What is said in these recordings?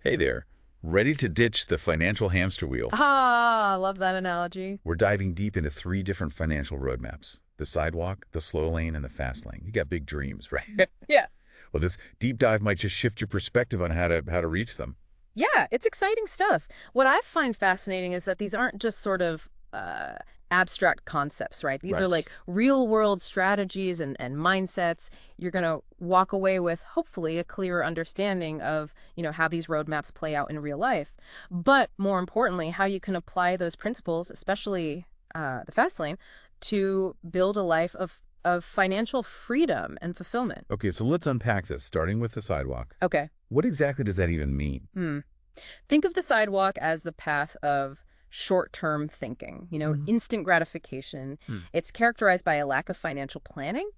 Hey there. Ready to ditch the financial hamster wheel? Ah, love that analogy. We're diving deep into three different financial roadmaps: the sidewalk, the slow lane, and the fast lane. You got big dreams, right? Yeah. Well, this deep dive might just shift your perspective on how to reach them. Yeah, it's exciting stuff. What I find fascinating is that these aren't just sort of abstract concepts, right? These are like Right. real world strategies and mindsets. You're going to walk away with hopefully a clearer understanding of, how these roadmaps play out in real life. But more importantly, how you can apply those principles, especially the fast lane, to build a life of financial freedom and fulfillment. Okay, so let's unpack this, starting with the sidewalk. Okay. What exactly does that even mean? Hmm. Think of the sidewalk as the path of short-term thinking, instant gratification. Hmm. It's characterized by a lack of financial planning,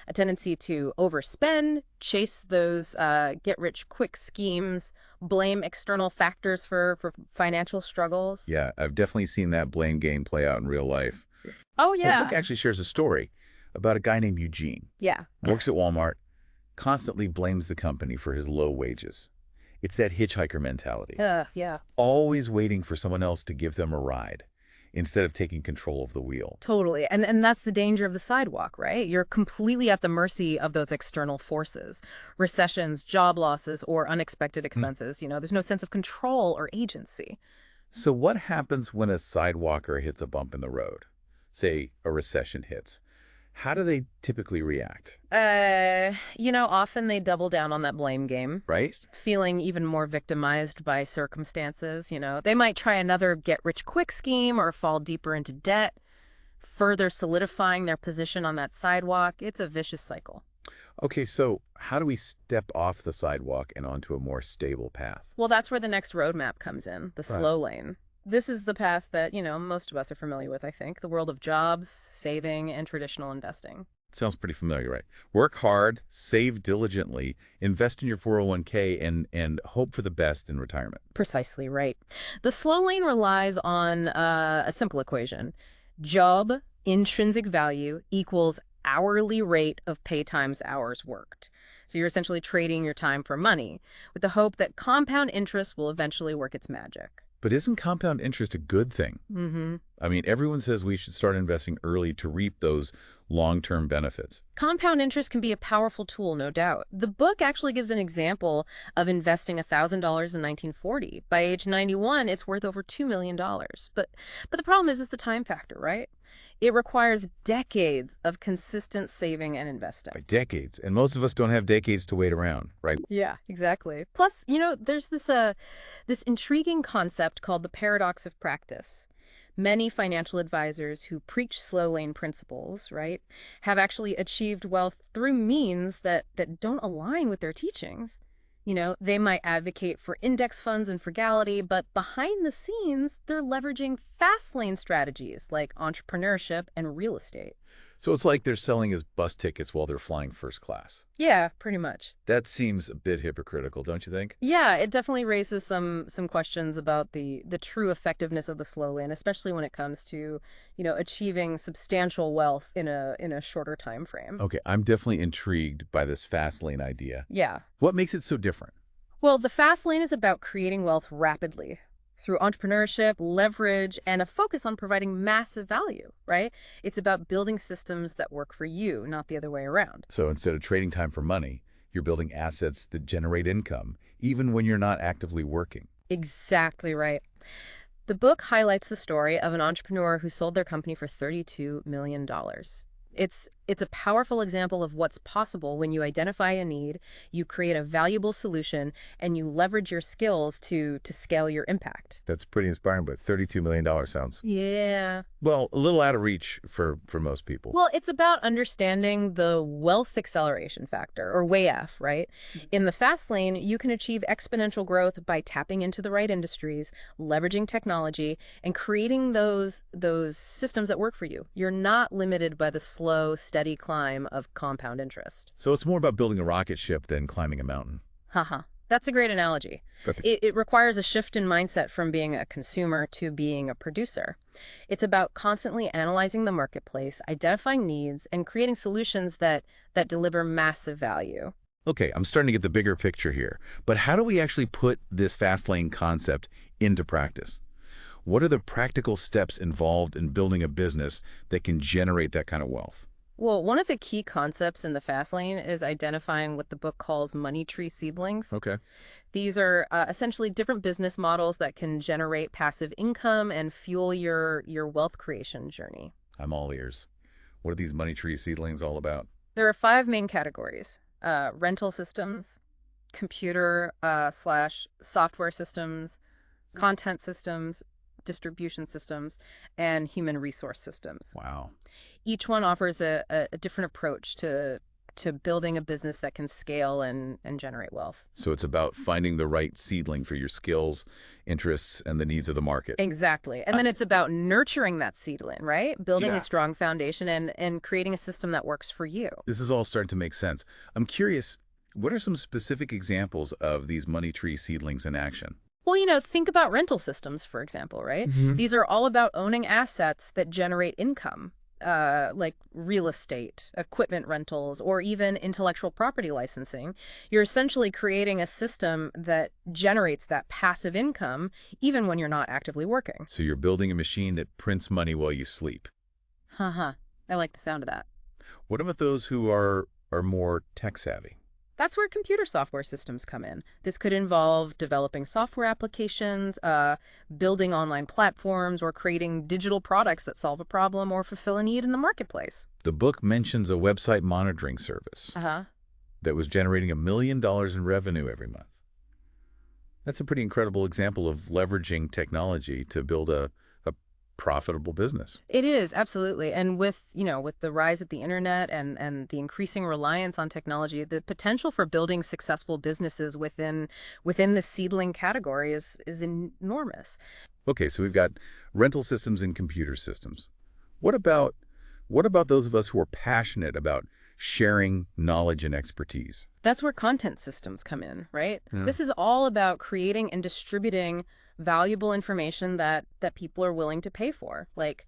a tendency to overspend, chase those get-rich-quick schemes, blame external factors for financial struggles. Yeah, I've definitely seen that blame game play out in real life. Oh, The book yeah. actually shares a story about a guy named Eugene. Yeah. Works at Walmart, constantly blames the company for his low wages. It's that hitchhiker mentality. Yeah. Always waiting for someone else to give them a ride instead of taking control of the wheel. Totally. And that's the danger of the sidewalk, right? You're completely at the mercy of those external forces, recessions, job losses, or unexpected Hmm. expenses. There's no sense of control or agency. So what happens when a sidewalker hits a bump in the road? Say a recession hits. How do they typically react? Often they double down on that blame game, Right? feeling even more victimized by circumstances. They might try another get rich quick scheme or fall deeper into debt, further solidifying their position on that sidewalk. It's a vicious cycle. Okay, so how do we step off the sidewalk and onto a more stable path? Well, that's where the next roadmap comes in, the Right. slow lane. This is the path that, most of us are familiar with, I think, the world of jobs, saving, and traditional investing. Sounds pretty familiar, right? Work hard, save diligently, invest in your 401k, and hope for the best in retirement. Precisely right. The slow lane relies on a simple equation. Job intrinsic value equals hourly rate of pay times hours worked. So you're essentially trading your time for money with the hope that compound interest will eventually work its magic. But isn't compound interest a good thing? Mm-hmm. I mean, everyone says we should start investing early to reap those long-term benefits. Compound interest can be a powerful tool, no doubt. The book actually gives an example of investing $1,000 in 1940. By age 91, it's worth over $2 million. But the problem is the time factor, right? It requires decades of consistent saving and investing. By decades. And most of us don't have decades to wait around, right? Yeah, exactly. Plus, there's this intriguing concept called the paradox of practice. Many financial advisors who preach slow lane principles, right, have actually achieved wealth through means that don't align with their teachings. They might advocate for index funds and frugality, but behind the scenes, they're leveraging fast lane strategies like entrepreneurship and real estate. So it's like they're selling us bus tickets while they're flying first class. Yeah, pretty much. That seems a bit hypocritical, don't you think? Yeah, it definitely raises some questions about the true effectiveness of the slow lane, especially when it comes to, achieving substantial wealth in a shorter time frame. Okay, I'm definitely intrigued by this fast lane idea. Yeah. What makes it so different? Well, the fast lane is about creating wealth rapidly through entrepreneurship, leverage, and a focus on providing massive value, right? It's about building systems that work for you, not the other way around. So instead of trading time for money, you're building assets that generate income, even when you're not actively working. Exactly right. The book highlights the story of an entrepreneur who sold their company for $32 million. It's a powerful example of what's possible when you identify a need, you create a valuable solution, and you leverage your skills to scale your impact. That's pretty inspiring, but $32 million sounds, Yeah. well, a little out of reach for most people. Well, it's about understanding the wealth acceleration factor, or WAF, right? In the fast lane, you can achieve exponential growth by tapping into the right industries, leveraging technology, and creating those systems that work for you. You're not limited by the slow, steady climb of compound interest. So it's more about building a rocket ship than climbing a mountain. Haha. That's a great analogy. Okay. It requires a shift in mindset from being a consumer to being a producer. It's about constantly analyzing the marketplace, identifying needs, and creating solutions that deliver massive value. Okay, I'm starting to get the bigger picture here. But how do we actually put this fast lane concept into practice? What are the practical steps involved in building a business that can generate that kind of wealth? Well, one of the key concepts in the fast lane is identifying what the book calls money tree seedlings. Okay. These are essentially different business models that can generate passive income and fuel your wealth creation journey. I'm all ears. What are these money tree seedlings all about? There are five main categories: rental systems, computer slash software systems, content systems, distribution systems, and human resource systems. Wow. Each one offers a different approach to building a business that can scale and generate wealth. So it's about finding the right seedling for your skills, interests, and the needs of the market. Exactly. And then it's about nurturing that seedling, right? Building Yeah. a strong foundation and creating a system that works for you. This is all starting to make sense. I'm curious, what are some specific examples of these money tree seedlings in action? Well, think about rental systems, for example, right? These are all about owning assets that generate income, like real estate, equipment rentals, or even intellectual property licensing. You're essentially creating a system that generates that passive income even when you're not actively working. So you're building a machine that prints money while you sleep. Haha, I like the sound of that. What about those who are more tech savvy? That's where computer software systems come in. This could involve developing software applications, building online platforms, or creating digital products that solve a problem or fulfill a need in the marketplace. The book mentions a website monitoring service Uh-huh. that was generating $1 million in revenue every month. That's a pretty incredible example of leveraging technology to build a profitable business. It is, absolutely. And with the rise of the internet and the increasing reliance on technology, the potential for building successful businesses within the seedling category is enormous. Okay, so we've got rental systems and computer systems. What about those of us who are passionate about sharing knowledge and expertise? That's where content systems come in, right? Yeah. This is all about creating and distributing valuable information that people are willing to pay for, like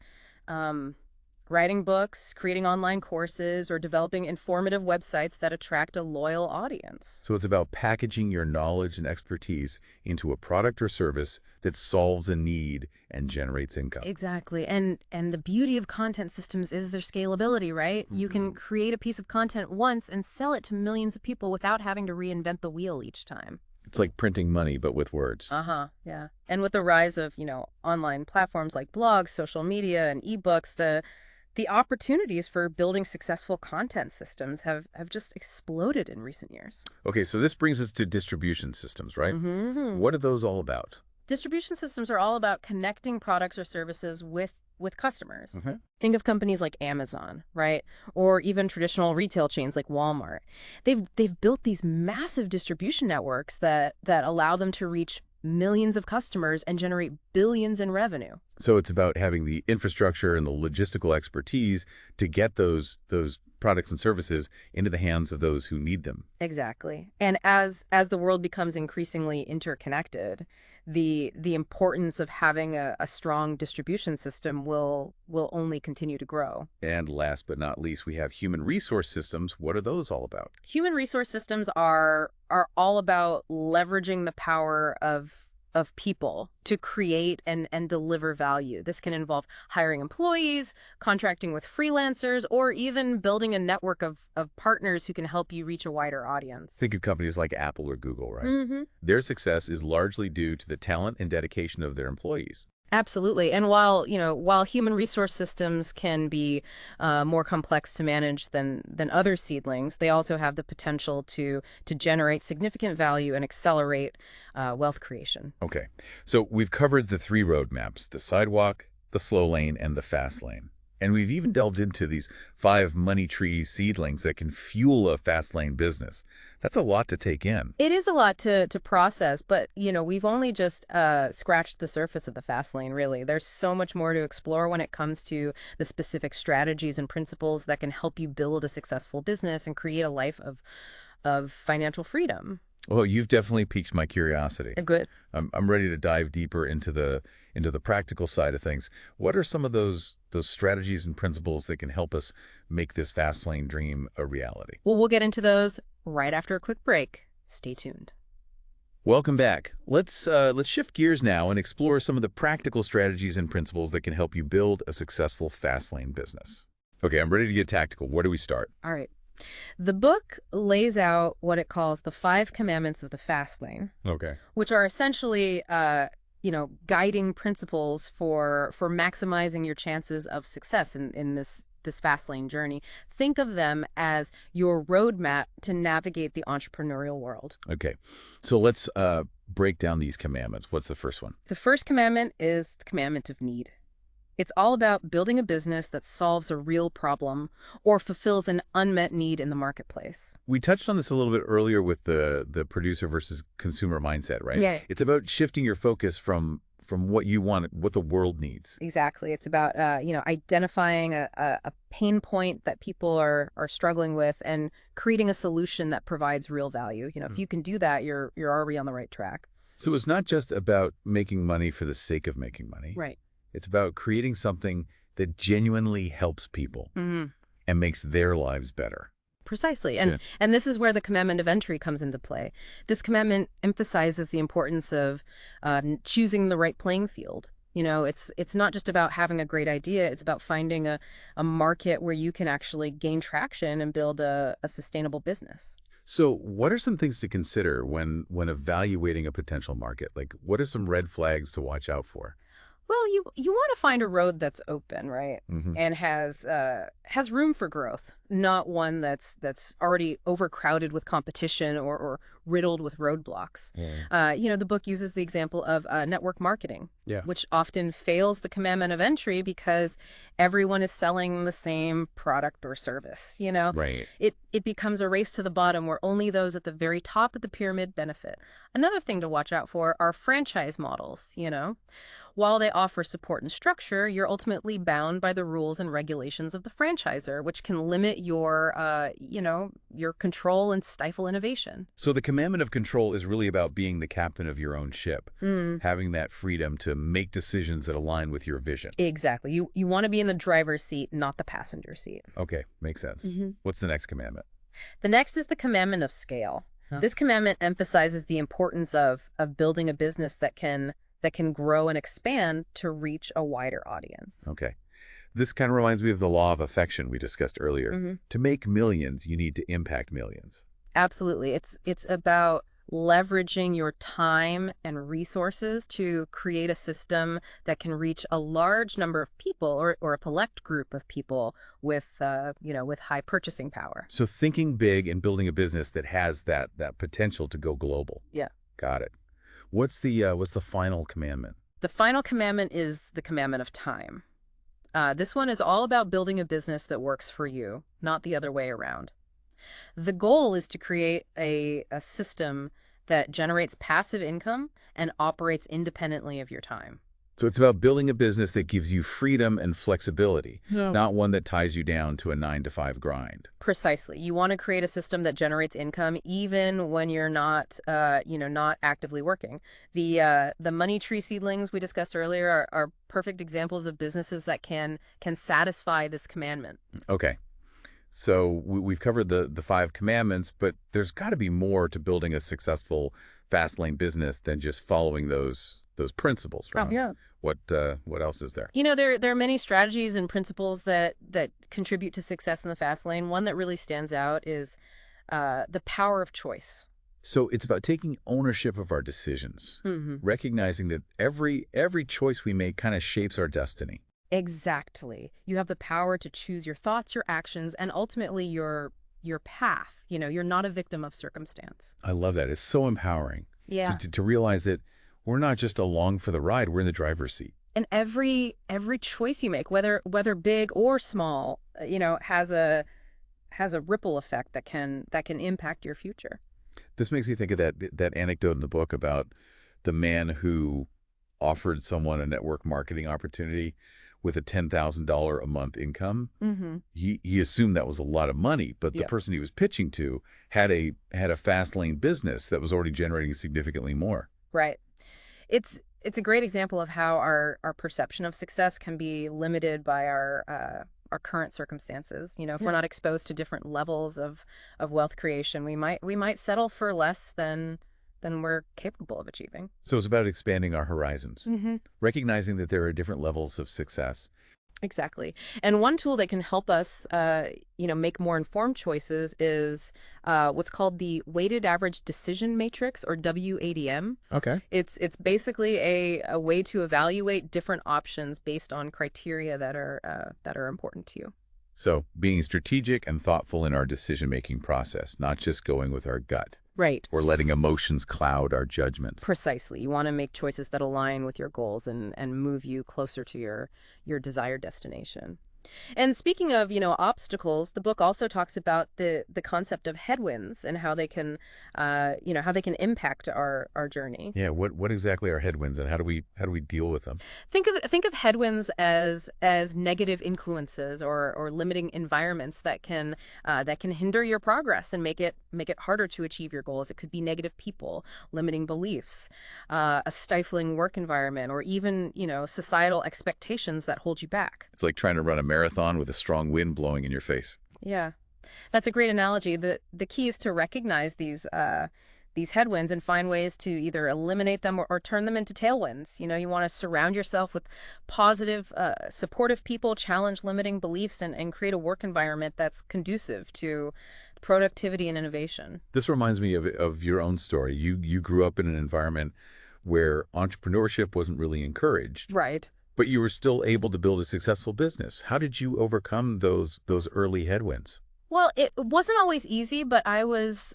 writing books, creating online courses, or developing informative websites that attract a loyal audience. So it's about packaging your knowledge and expertise into a product or service that solves a need and generates income. Exactly. And the beauty of content systems is their scalability, right? You can create a piece of content once and sell it to millions of people without having to reinvent the wheel each time. It's like printing money, but with words. Uh-huh, yeah. And with the rise of, online platforms like blogs, social media, and ebooks, the opportunities for building successful content systems have just exploded in recent years. Okay, so this brings us to distribution systems, right? Mm-hmm. What are those all about? Distribution systems are all about connecting products or services with customers. Mm-hmm. Think of companies like Amazon, right? Or even traditional retail chains like Walmart. They've built these massive distribution networks that allow them to reach millions of customers and generate billions in revenue. So it's about having the infrastructure and the logistical expertise to get those products and services into the hands of those who need them. Exactly. And as the world becomes increasingly interconnected, the importance of having a strong distribution system will only continue to grow. And last but not least, we have human resource systems. What are those all about? Human resource systems are all about leveraging the power of people to create and deliver value. This can involve hiring employees, contracting with freelancers, or even building a network of partners who can help you reach a wider audience. Think of companies like Apple or Google, right? Mm-hmm. Their success is largely due to the talent and dedication of their employees. Absolutely. And while human resource systems can be more complex to manage than other seedlings, they also have the potential to generate significant value and accelerate wealth creation. Okay, so we've covered the three roadmaps: the sidewalk, the slow lane, and the fast lane. And we've even delved into these 5 money tree seedlings that can fuel a fast lane business. That's a lot to take in. It is a lot to process, but we've only just scratched the surface of the fast lane, really. There's so much more to explore when it comes to the specific strategies and principles that can help you build a successful business and create a life of financial freedom. Well, you've definitely piqued my curiosity. Good. I'm ready to dive deeper into the practical side of things. What are some of those strategies and principles that can help us make this fast lane dream a reality? Well, we'll get into those right after a quick break. Stay tuned. Welcome back. Let's shift gears now and explore some of the practical strategies and principles that can help you build a successful fast lane business. Okay, I'm ready to get tactical. Where do we start? All right. The book lays out what it calls the 5 commandments of the fast lane, Okay. which are essentially, guiding principles for maximizing your chances of success in this fast lane journey. Think of them as your roadmap to navigate the entrepreneurial world. Okay. So let's break down these commandments. What's the first one? The first commandment is the commandment of need. It's all about building a business that solves a real problem or fulfills an unmet need in the marketplace. We touched on this a little bit earlier with the producer versus consumer mindset, right? Yeah. It's about shifting your focus from what you want, what the world needs. Exactly. It's about, identifying a pain point that people are struggling with and creating a solution that provides real value. If you can do that, you're already on the right track. So it's not just about making money for the sake of making money. Right. It's about creating something that genuinely helps people and makes their lives better. Precisely. And this is where the commandment of entry comes into play. This commandment emphasizes the importance of choosing the right playing field. It's not just about having a great idea. It's about finding a market where you can actually gain traction and build a sustainable business. So what are some things to consider when evaluating a potential market? Like, what are some red flags to watch out for? Well, you want to find a road that's open, right? And has room for growth, not one that's already overcrowded with competition or riddled with roadblocks. The book uses the example of network marketing, which often fails the commandment of entry because everyone is selling the same product or service. Right. It becomes a race to the bottom where only those at the very top of the pyramid benefit. Another thing to watch out for are franchise models. While they offer support and structure, you're ultimately bound by the rules and regulations of the franchisor, which can limit your control and stifle innovation. So the commandment of control is really about being the captain of your own ship, having that freedom to make decisions that align with your vision. Exactly. You want to be in the driver's seat, not the passenger seat. Okay, makes sense. What's the next commandment? The next is the commandment of scale. This commandment emphasizes the importance of building a business that can grow and expand to reach a wider audience. Okay. This kind of reminds me of the law of affection we discussed earlier. To make millions, you need to impact millions. Absolutely. It's about leveraging your time and resources to create a system that can reach a large number of people or a select group of people with high purchasing power. So thinking big and building a business that has that potential to go global. Yeah. Got it. What's the final commandment? The final commandment is the commandment of time. This one is all about building a business that works for you, not the other way around. The goal is to create a system that generates passive income and operates independently of your time. So it's about building a business that gives you freedom and flexibility, not one that ties you down to a 9-to-5 grind. Precisely. You want to create a system that generates income even when you're not actively working. The money tree seedlings we discussed earlier are perfect examples of businesses that can satisfy this commandment. Okay. So we've covered the 5 commandments, but there's got to be more to building a successful fast lane business than just following those principles, right? Oh, yeah. What else is there? There are many strategies and principles that contribute to success in the fast lane. One that really stands out is the power of choice. So it's about taking ownership of our decisions, recognizing that every choice we make kind of shapes our destiny. Exactly. You have the power to choose your thoughts, your actions, and ultimately your path. You're not a victim of circumstance. I love that. It's so empowering. Yeah. To realize that we're not just along for the ride, we're in the driver's seat. And every choice you make, whether big or small, has a ripple effect that can impact your future. This makes me think of that anecdote in the book about the man who offered someone a network marketing opportunity with a $10,000 a month income. He assumed that was a lot of money, but the person he was pitching to had a fast lane business that was already generating significantly more. Right. It's a great example of how our perception of success can be limited by our our current circumstances. If we're Yeah. not exposed to different levels of wealth creation, we might settle for less than we're capable of achieving. So it's about expanding our horizons, Hmm. recognizing that there are different levels of success. Exactly. And one tool that can help us, make more informed choices is what's called the weighted average decision matrix, or WADM. Okay. It's basically a way to evaluate different options based on criteria that are important to you. So being strategic and thoughtful in our decision-making process, not just going with our gut Right. or letting emotions cloud our judgment. Precisely. You want to make choices that align with your goals and move you closer to your desired destination. And speaking of, obstacles, the book also talks about the concept of headwinds and how they can impact our journey. Yeah, what exactly are headwinds and how do we deal with them? Think of headwinds as negative influences or limiting environments that can hinder your progress and make it harder to achieve your goals. It could be negative people, limiting beliefs, a stifling work environment, or even societal expectations that hold you back. It's like trying to run a marathon with a strong wind blowing in your face. Yeah. That's a great analogy. The key is to recognize these headwinds and find ways to either eliminate them or turn them into tailwinds. You want to surround yourself with positive, supportive people, challenge limiting beliefs, and create a work environment that's conducive to productivity and innovation. This reminds me of your own story. You grew up in an environment where entrepreneurship wasn't really encouraged, Right. but you were still able to build a successful business. How did you overcome those early headwinds? Well, it wasn't always easy, but I was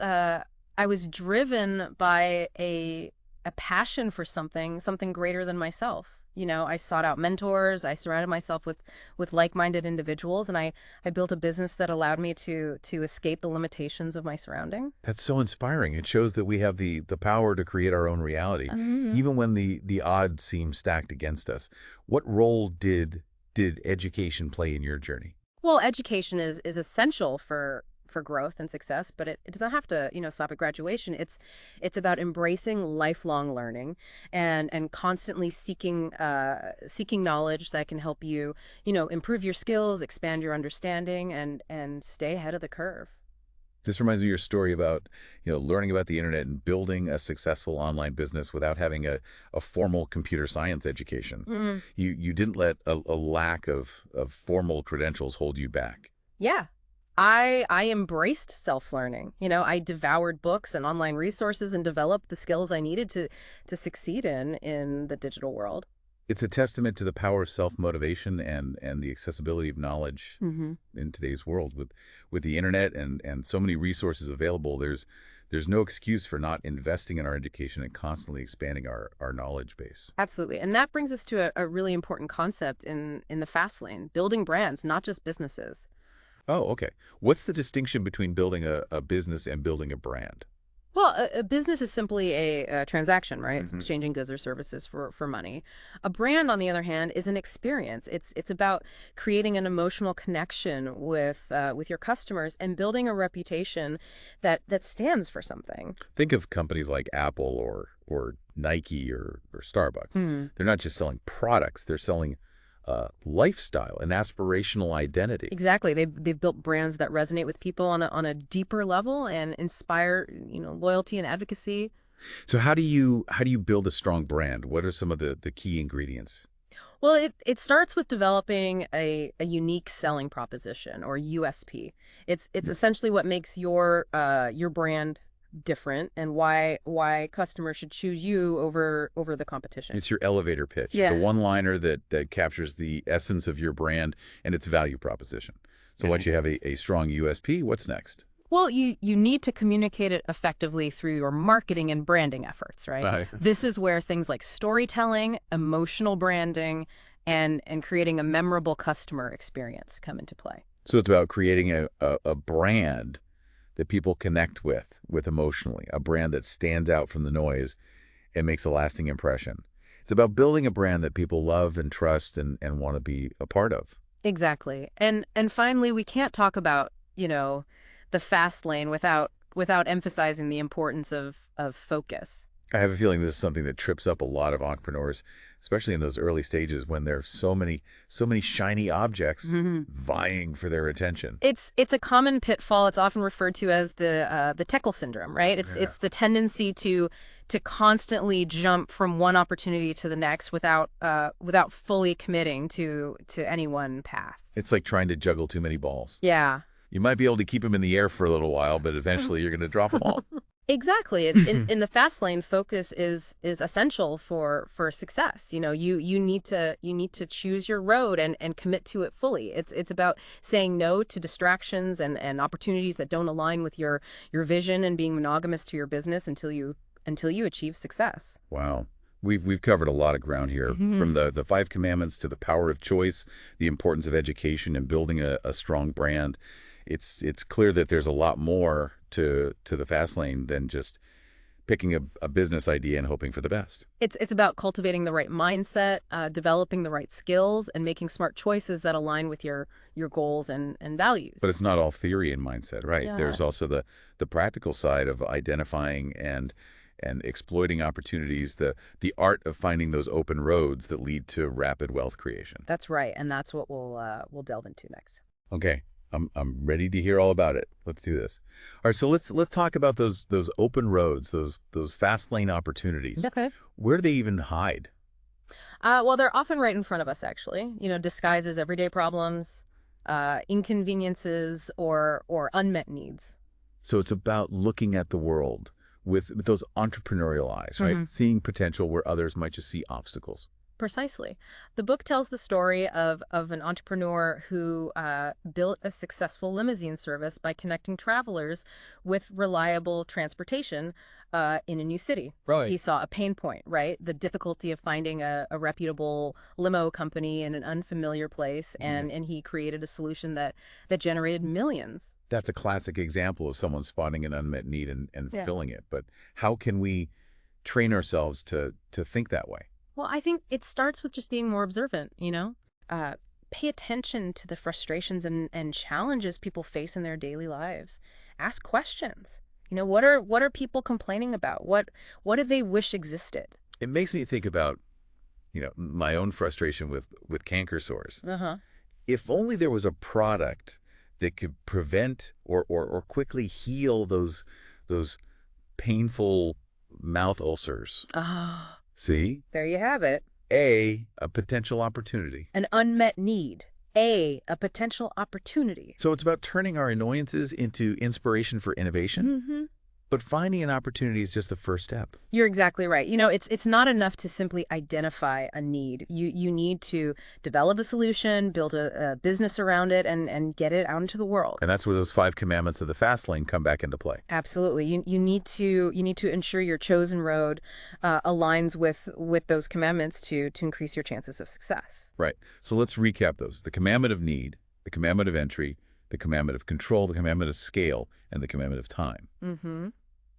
driven by a passion for something greater than myself. I sought out mentors, I surrounded myself with like-minded individuals, and I built a business that allowed me to escape the limitations of my surrounding. That's so inspiring. It shows that we have the power to create our own reality, even when the odds seem stacked against us. What role did education play in your journey? Well, education is essential for growth and success, but it doesn't have to, stop at graduation. It's about embracing lifelong learning and constantly seeking knowledge that can help you, improve your skills, expand your understanding, and stay ahead of the curve. This reminds me of your story about, learning about the internet and building a successful online business without having a formal computer science education. Mm. You didn't let a lack of formal credentials hold you back. Yeah. I embraced self-learning. I devoured books and online resources and developed the skills I needed to succeed in the digital world. It's a testament to the power of self-motivation and the accessibility of knowledge Hmm. in today's world. With the internet and so many resources available, there's no excuse for not investing in our education and constantly expanding our knowledge base. Absolutely. And that brings us to a really important concept in the fast lane, building brands, not just businesses. Oh, okay. What's the distinction between building a business and building a brand? Well, a business is simply a transaction, right? It's Hmm. exchanging goods or services for money. A brand, on the other hand, is an experience. It's about creating an emotional connection with your customers and building a reputation that stands for something. Think of companies like Apple or Nike or Starbucks. Hmm. They're not just selling products; they're selling lifestyle and aspirational identity. Exactly. They've built brands that resonate with people on a deeper level and inspire, loyalty and advocacy. So how do you build a strong brand? What are some of the key ingredients? Well, it starts with developing a unique selling proposition, or USP. It's essentially what makes your brand different and why customers should choose you over the competition. It's your elevator pitch, the Yeah. one-liner that captures the essence of your brand and its value proposition. So once you have a strong USP, what's next? Well, you need to communicate it effectively through your marketing and branding efforts, right? Right. This is where things like storytelling, emotional branding, and creating a memorable customer experience come into play. So it's about creating a brand that people connect with emotionally, a brand that stands out from the noise and makes a lasting impression. It's about building a brand that people love and trust and want to be a part of. Exactly. And finally, we can't talk about, the fast lane without emphasizing the importance of focus. I have a feeling this is something that trips up a lot of entrepreneurs, especially in those early stages when there's so many shiny objects vying for their attention. It's a common pitfall. It's often referred to as the Teckle syndrome, right? Yeah. It's the tendency to constantly jump from one opportunity to the next without fully committing to any one path. It's like trying to juggle too many balls. Yeah. You might be able to keep them in the air for a little while, but eventually you're going to drop them all. Exactly. In the fast lane, focus is essential for success. You need to choose your road and commit to it fully. It's about saying no to distractions and opportunities that don't align with your vision and being monogamous to your business until you achieve success. Wow. We've covered a lot of ground here, from the five commandments to the power of choice, the importance of education and building a strong brand. It's clear that there's a lot more to the fast lane than just picking a business idea and hoping for the best. It's about cultivating the right mindset, developing the right skills, and making smart choices that align with your goals and values. But it's not all theory and mindset, right? Yeah. There's also the practical side of identifying and exploiting opportunities, the art of finding those open roads that lead to rapid wealth creation. That's right, and that's what we'll delve into next. Okay, I'm ready to hear all about it. Let's do this. All right, so let's talk about those open roads, those fast lane opportunities. Okay. Where do they even hide? Well, they're often right in front of us, actually. Disguised as everyday problems, inconveniences, or unmet needs. So it's about looking at the world with those entrepreneurial eyes, right? Seeing potential where others might just see obstacles. Precisely. The book tells the story of an entrepreneur who built a successful limousine service by connecting travelers with reliable transportation in a new city. Right. He saw a pain point, right? The difficulty of finding a reputable limo company in an unfamiliar place, and he created a solution that generated millions. That's a classic example of someone spotting an unmet need and Yeah. filling it. But how can we train ourselves to think that way? Well, I think it starts with just being more observant. Pay attention to the frustrations and challenges people face in their daily lives. Ask questions. What are people complaining about? What do they wish existed? It makes me think about, my own frustration with canker sores. Uh-huh. If only there was a product that could prevent or quickly heal those painful mouth ulcers. Ah, See? there you have it. A potential opportunity. An unmet need. A potential opportunity. So it's about turning our annoyances into inspiration for innovation, but finding an opportunity is just the first step. You're exactly right. It's not enough to simply identify a need. You need to develop a solution, build a business around it, and get it out into the world. And that's where those five commandments of the fast lane come back into play. Absolutely. You need to ensure your chosen road aligns with those commandments to increase your chances of success. Right. So let's recap those. The commandment of need, the commandment of entry, the commandment of control, the commandment of scale, and the commandment of time.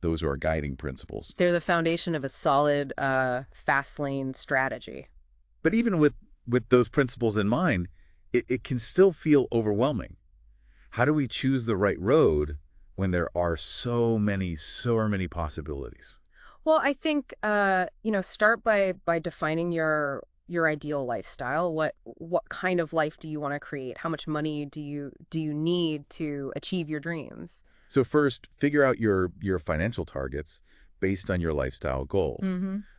Those are our guiding principles. They're the foundation of a solid fast lane strategy. But even with those principles in mind, it can still feel overwhelming. How do we choose the right road when there are so many possibilities? Well, I think start by defining your ideal lifestyle. What kind of life do you want to create? How much money do you need to achieve your dreams? So first, figure out your financial targets based on your lifestyle goal.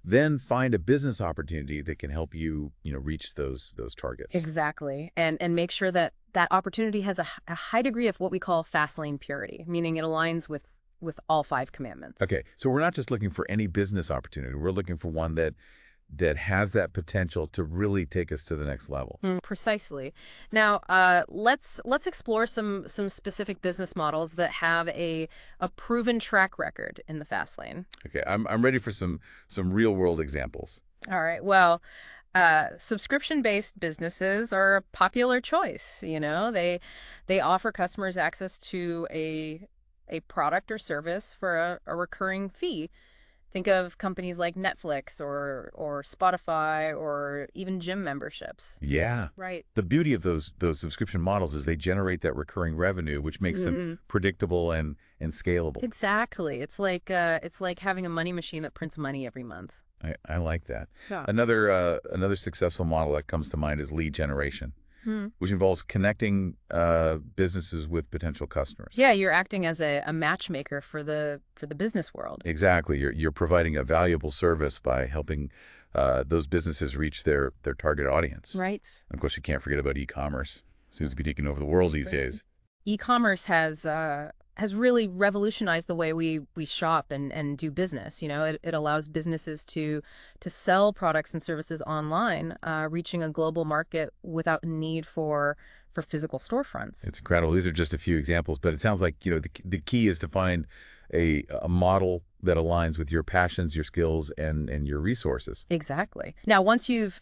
Then find a business opportunity that can help you, reach those targets. Exactly. And make sure that opportunity has a high degree of what we call fast lane purity, meaning it aligns with all five commandments. Okay. So we're not just looking for any business opportunity. We're looking for one that has that potential to really take us to the next level. Precisely. Now, let's explore some specific business models that have a proven track record in the fast lane. Okay, I'm ready for some real world examples. All right. Well, subscription-based businesses are a popular choice. They offer customers access to a product or service for a recurring fee. Think of companies like Netflix or Spotify or even gym memberships. Yeah. Right. The beauty of those subscription models is they generate that recurring revenue, which makes them predictable and scalable. Exactly. It's like having a money machine that prints money every month. I like that. Yeah. Another successful model that comes to mind is lead generation, Hmm. which involves connecting businesses with potential customers. Yeah, you're acting as a matchmaker for the business world. Exactly. You're providing a valuable service by helping those businesses reach their target audience. Right. And of course, you can't forget about e-commerce. Seems to be taking over the world these Right. days. E-commerce has really revolutionized the way we shop and do business. You know, it allows businesses to sell products and services online, reaching a global market without need for physical storefronts. It's incredible. These are just a few examples, but it sounds like, the key is to find a model that aligns with your passions, your skills, and your resources. Exactly. Now, once you've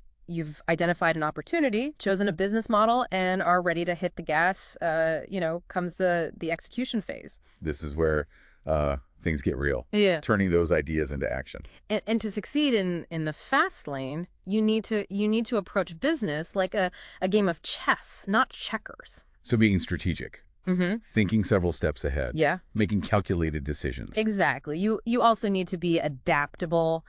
identified an opportunity, chosen a business model, and are ready to hit the gas, comes the execution phase. This is where things get real, Yeah. turning those ideas into action. And to succeed in the fast lane, you need to approach business like a game of chess, not checkers. So being strategic, Mm-hmm. thinking several steps ahead, Yeah. making calculated decisions. Exactly. You also need to be adaptable,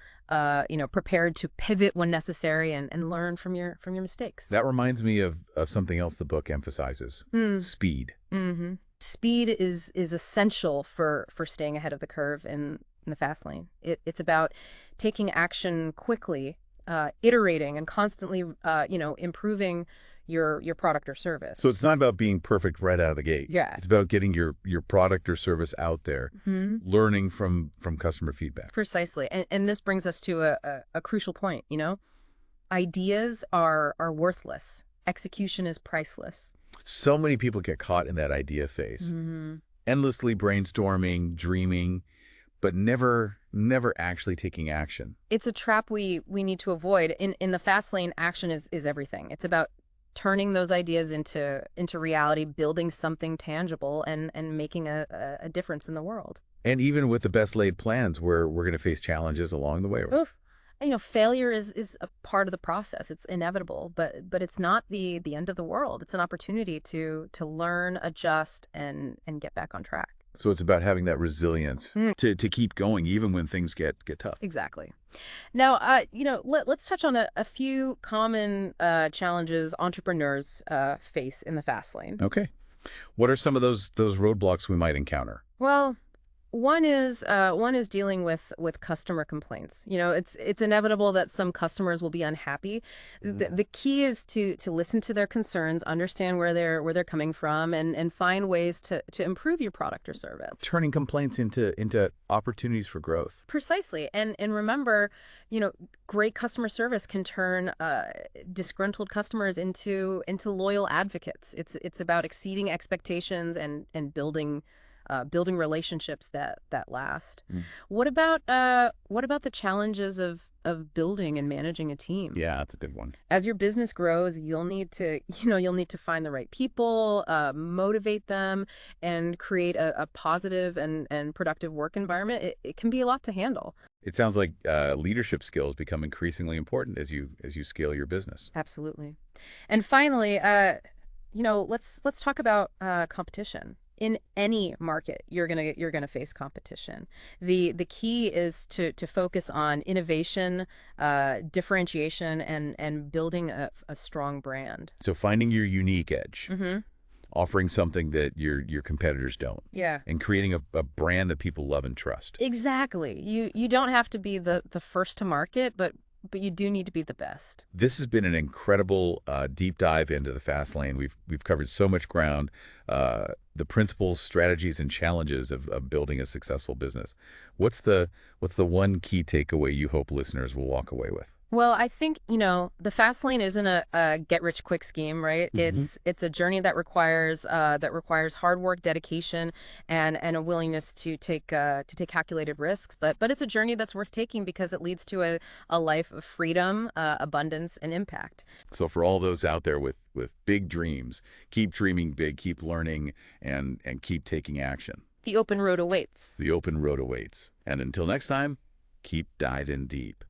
prepared to pivot when necessary and learn from your mistakes. That reminds me of something else the book emphasizes, speed. Mm-hmm. Speed is essential for staying ahead of the curve in the fast lane. It's about taking action quickly, iterating, and constantly, improving your product or service. So it's not about being perfect right out of the gate. Yeah. It's about getting your product or service out there, learning from customer feedback. Precisely. And this brings us to a crucial point, Ideas are worthless. Execution is priceless. So many people get caught in that idea phase, endlessly brainstorming, dreaming, but never actually taking action. It's a trap we need to avoid. In the fast lane, action is everything. It's about turning those ideas into reality, building something tangible, and making a difference in the world. And even with the best laid plans, we're going to face challenges along the way. Oof. Failure is a part of the process. It's inevitable, but it's not the end of the world. It's an opportunity to learn, adjust, and get back on track. So it's about having that resilience to keep going even when things get tough. Exactly. Now, let's touch on a few common challenges entrepreneurs face in the fast lane. Okay. What are some of those roadblocks we might encounter? Well, one is dealing with customer complaints. It's inevitable that some customers will be unhappy. The key is to listen to their concerns, understand where they're coming from, and find ways to improve your product or service. Turning complaints into opportunities for growth. Precisely. And remember, great customer service can turn disgruntled customers into loyal advocates. It's about exceeding expectations and building relationships that last. What about the challenges of building and managing a team? Yeah, that's a good one. As your business grows, you'll need to find the right people, motivate them, and create a positive and productive work environment. It can be a lot to handle. It sounds like leadership skills become increasingly important as you scale your business. Absolutely. And finally, let's talk about competition. In any market, you're gonna face competition. The key is to focus on innovation, differentiation, and building a strong brand. So finding your unique edge, Mm-hmm. offering something that your competitors don't, Yeah. and creating a brand that people love and trust. Exactly. You don't have to be the first to market, but you do need to be the best. This has been an incredible deep dive into the fast lane. We've covered so much ground, the principles, strategies, and challenges of building a successful business. What's the one key takeaway you hope listeners will walk away with? Well, I think, the fast lane isn't a get-rich-quick scheme, right? It's a journey that requires hard work, dedication, and a willingness to take calculated risks. But it's a journey that's worth taking because it leads to a life of freedom, abundance, and impact. So for all those out there with big dreams, keep dreaming big, keep learning, and keep taking action. The open road awaits. The open road awaits. And until next time, keep diving deep.